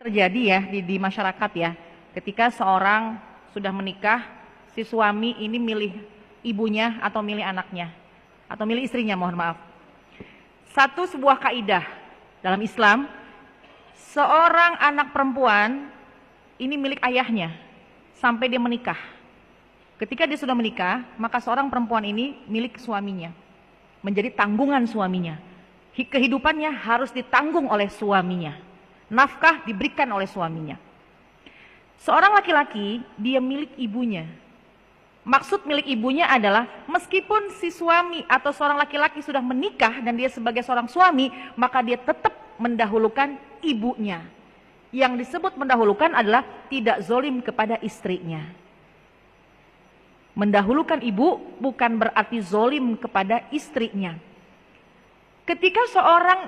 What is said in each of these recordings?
Terjadi ya di masyarakat ya, ketika seorang sudah menikah, si suami ini milih ibunya atau milih anaknya atau milih istrinya, mohon maaf. Sebuah kaidah dalam Islam, seorang anak perempuan ini milik ayahnya sampai dia menikah. Ketika dia sudah menikah, maka seorang perempuan ini milik suaminya, menjadi tanggungan suaminya. Kehidupannya harus ditanggung oleh suaminya, nafkah diberikan oleh suaminya. Seorang laki-laki, dia milik ibunya. Maksud milik ibunya adalah meskipun si suami atau seorang laki-laki sudah menikah dan dia sebagai seorang suami, maka dia tetap mendahulukan ibunya. Yang disebut mendahulukan adalah tidak zolim kepada istrinya. Mendahulukan ibu bukan berarti zolim kepada istrinya. Ketika seorang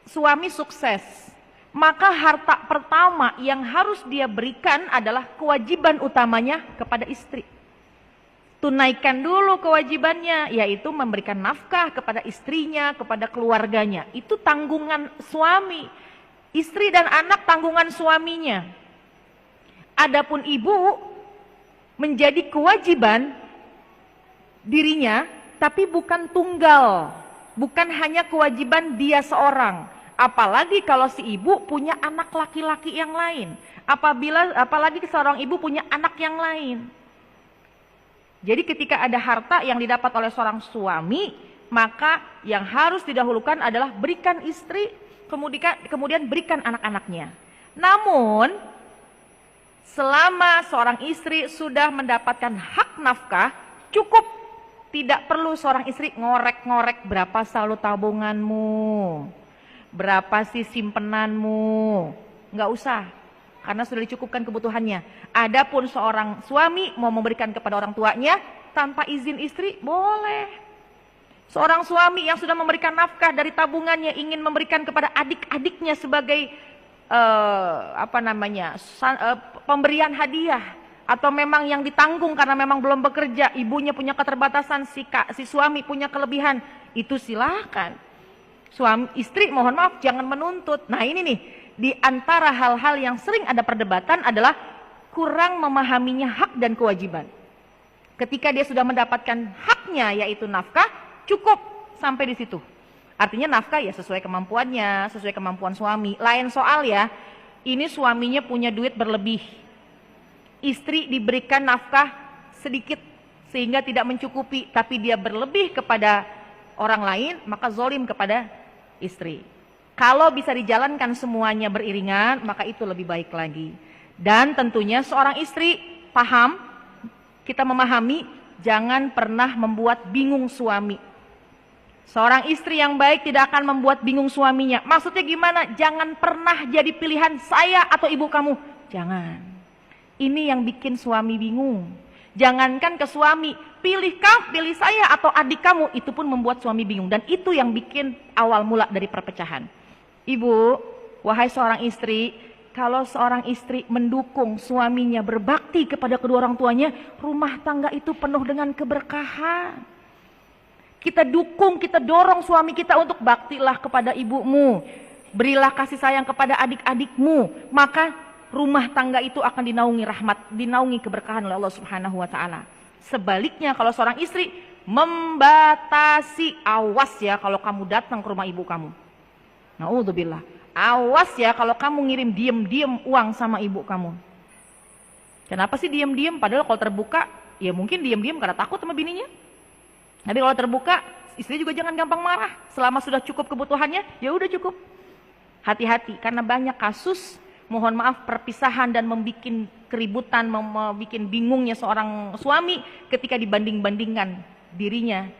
suami sukses, maka harta pertama yang harus dia berikan adalah kewajiban utamanya kepada istri. Tunaikan dulu kewajibannya, yaitu memberikan nafkah kepada istrinya, kepada keluarganya. Itu tanggungan suami. Istri dan anak tanggungan suaminya. Adapun ibu menjadi kewajiban dirinya, tapi bukan tunggal. Bukan hanya kewajiban dia seorang. Apalagi kalau si ibu punya anak laki-laki yang lain. Apalagi seorang ibu punya anak yang lain. Jadi ketika ada harta yang didapat oleh seorang suami, maka yang harus didahulukan adalah berikan istri, kemudian berikan anak-anaknya. Namun, selama seorang istri sudah mendapatkan hak nafkah, cukup. Tidak perlu seorang istri ngorek-ngorek berapa saldo tabunganmu, berapa sih simpenanmu, nggak usah, karena sudah dicukupkan kebutuhannya. Adapun seorang suami mau memberikan kepada orang tuanya tanpa izin istri, boleh. Seorang suami yang sudah memberikan nafkah dari tabungannya ingin memberikan kepada adik-adiknya sebagai pemberian hadiah, atau memang yang ditanggung karena memang belum bekerja, ibunya punya keterbatasan, si suami punya kelebihan, itu silahkan. Istri mohon maaf jangan menuntut. Nah ini nih, di antara hal-hal yang sering ada perdebatan adalah kurang memahaminya hak dan kewajiban. Ketika dia sudah mendapatkan haknya yaitu nafkah, cukup sampai di situ. Artinya nafkah ya sesuai kemampuannya, sesuai kemampuan suami. Lain soal ya, ini suaminya punya duit berlebih, istri diberikan nafkah sedikit sehingga tidak mencukupi, tapi dia berlebih kepada orang lain, maka zolim kepada istri. Kalau bisa dijalankan semuanya beriringan, maka itu lebih baik lagi. Dan tentunya seorang istri paham, kita memahami, jangan pernah membuat bingung suami. Seorang istri yang baik tidak akan membuat bingung suaminya. Maksudnya gimana? Jangan pernah jadi pilihan saya atau ibu kamu. Jangan. Ini yang bikin suami bingung. Jangankan ke suami, pilih saya atau adik kamu, itu pun membuat suami bingung. Dan itu yang bikin awal mula dari perpecahan. Ibu, wahai seorang istri, kalau seorang istri mendukung suaminya berbakti kepada kedua orang tuanya, rumah tangga itu penuh dengan keberkahan. Kita dukung, kita dorong suami kita untuk baktilah kepada ibumu, berilah kasih sayang kepada adik-adikmu, maka rumah tangga itu akan dinaungi rahmat, dinaungi keberkahan oleh Allah Subhanahu wa taala. Sebaliknya kalau seorang istri membatasi, awas ya kalau kamu datang ke rumah ibu kamu. Naudzubillah. Awas ya kalau kamu ngirim diem-diem uang sama ibu kamu. Kenapa sih diem-diem? Padahal kalau terbuka, ya mungkin diem-diem karena takut sama bininya. Tapi kalau terbuka, istri juga jangan gampang marah. Selama sudah cukup kebutuhannya, ya udah cukup. Hati-hati karena banyak kasus, mohon maaf, perpisahan dan membuat keributan, membuat bingungnya seorang suami ketika dibanding-bandingkan dirinya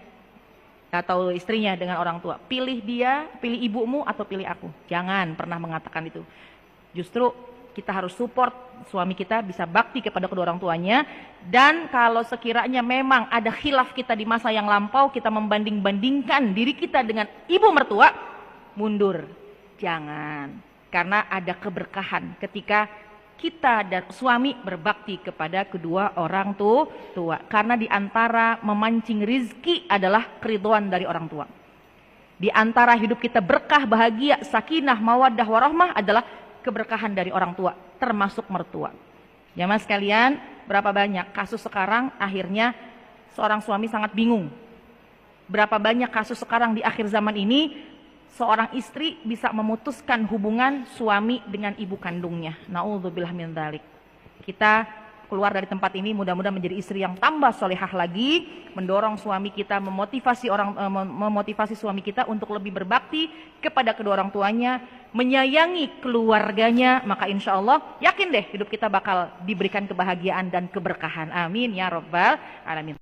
atau istrinya dengan orang tua. Pilih dia, pilih ibumu atau pilih aku. Jangan pernah mengatakan itu. Justru kita harus support suami kita bisa bakti kepada kedua orang tuanya. Dan kalau sekiranya memang ada khilaf kita di masa yang lampau, kita membanding-bandingkan diri kita dengan ibu mertua, mundur. Jangan. Karena ada keberkahan ketika kita dan suami berbakti kepada kedua orang tua. Karena di antara memancing rizki adalah keridhaan dari orang tua. Di antara hidup kita berkah, bahagia, sakinah, mawaddah, warahmah adalah keberkahan dari orang tua, termasuk mertua. Jamaah sekalian, berapa banyak kasus sekarang akhirnya seorang suami sangat bingung. Berapa banyak kasus sekarang di akhir zaman ini seorang istri bisa memutuskan hubungan suami dengan ibu kandungnya. Na'udzubillah min dzalik. Kita keluar dari tempat ini mudah-mudahan menjadi istri yang tambah solehah lagi, mendorong suami kita, memotivasi suami kita untuk lebih berbakti kepada kedua orang tuanya, menyayangi keluarganya, maka insya Allah yakin deh hidup kita bakal diberikan kebahagiaan dan keberkahan. Amin ya rabbal alamin.